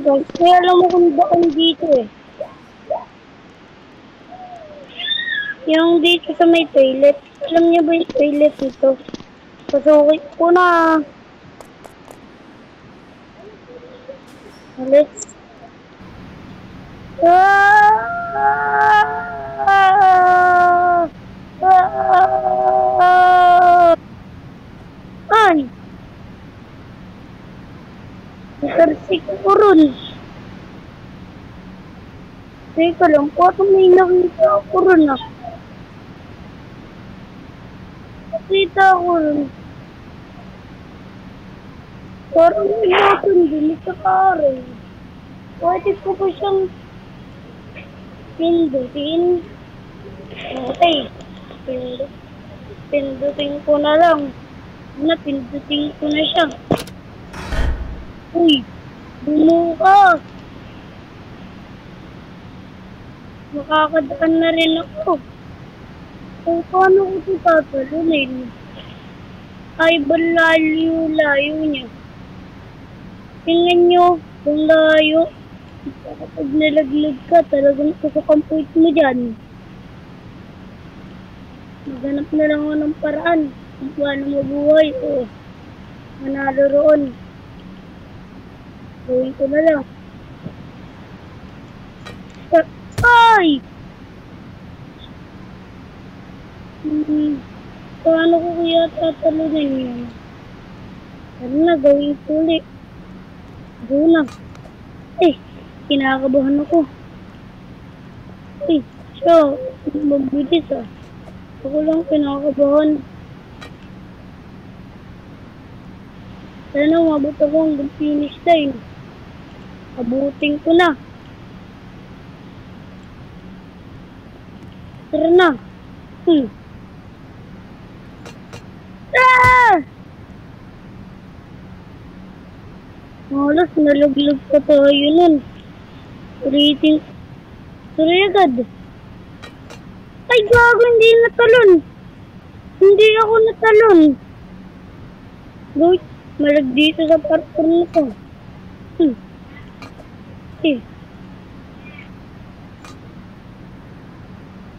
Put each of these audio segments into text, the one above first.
guys, kaya alam mo kung daan dito eh. Yung dito sa may toilet. Alam niyo ba yung toilet dito? Pasukin ko na. Let's... Ay! Nakarsik ko ron. Teka lang, parang may nakita ako ron ah. Nakita ako ron. Parang may natin din sa karin. Pwede ko pa siyang pindutin. Okay. Pindutin ko na lang. Pindutin ko na siya. Uy, bumuka. Makakadaan na rin ako. Kung paano ko ito tatalunin? Ay, balayo-layo niya. Tingnan nyo, kung layo. Kapag nalaglag ka, talagang kukukampuit mo dyan. Maghanap na lang ako ng paraan. Kung paano mabuhay o manalo roon. Gawin ko na lang. Ay! Paano ko kaya tatalunin yun? Ano na, gawin ko ulit. Gawin na. Eh, kinakabahan ako. Eh, siya, mabilis ah. Ako lang kinakabahan. Sana umabot ako hanggang finish line. Abutin ko na. Tara na. Ah! Malas, nalaglag pa tayo nun. Rating. Tuloy agad. Ay, gago, hindi natalon. Hindi ako natalon. Goat, malag dito sa parkour na to. Eh.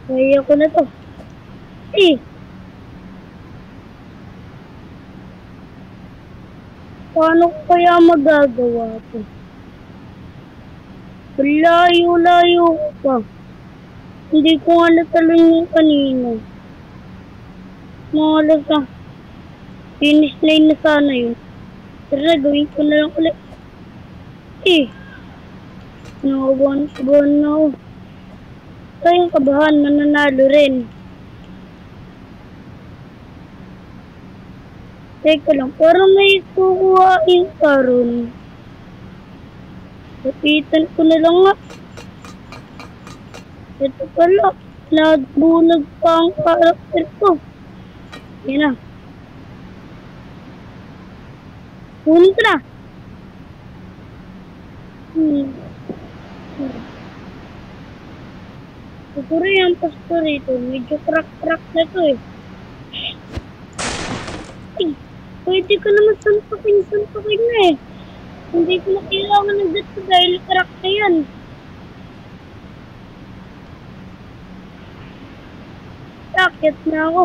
Kaya ko na to. Eh. Paano ko kaya magagawa to? Layo-layo pa. Hindi ko nga natalon yung kanina. Malas ah. Finish line na sana yun. Tara, gawin ko na lang ulit. Eh. Nakabahan na ako. Kayong kabahan, mananalo rin. Teka lang, parang may kukuhain karon. Lapitan ko na lang nga. Ito pala, nagbulag pa ang karakter ko. Yan na. Kunin ko na. Siguro yung pasto rito, medyo crack-crack na to eh. Ay, pwede ko naman suntukin na eh. Hindi ko na kailangan ng dito dahil crack na yan. Sakit na ako.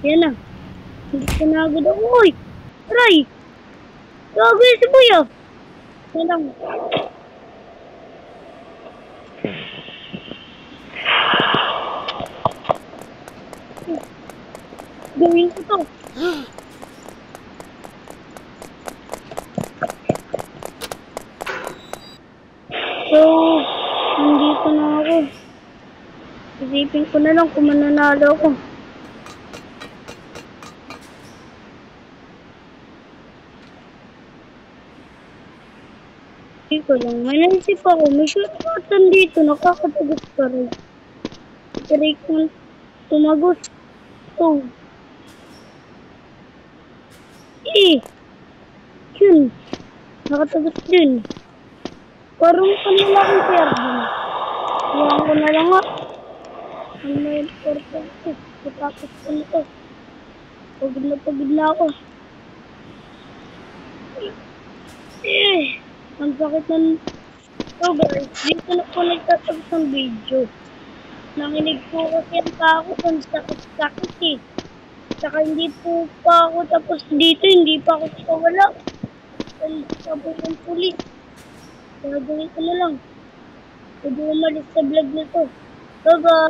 Yan na. Hindi ko na agad ako. Uy! Aray! Gago yung sibuya. Yan lang. Gawin ko to. So, nandito na ako. Isipin ko na lang kung mananalo ako. Hindi ko lang. May naisip ako. May shortcutan dito. Nakakatagot pa rin. Try ko tumagot. So, yun. Nakatagot din. Parang kanilang perdon. Iwan ko na lang nga. Ano na yung importante? Matapos ko nito. Pagod na ako. Ang sakit ng... So guys, dito na po nagtatapos ng video. Nakinig po kasi ang pa ako kung sakit-sakit eh. Saka hindi po pa ako tapos dito, hindi pa ako wala. Sabi ng pulis. Gagawin ko na lang. Pwede umalis sa vlog na to. Bye-bye!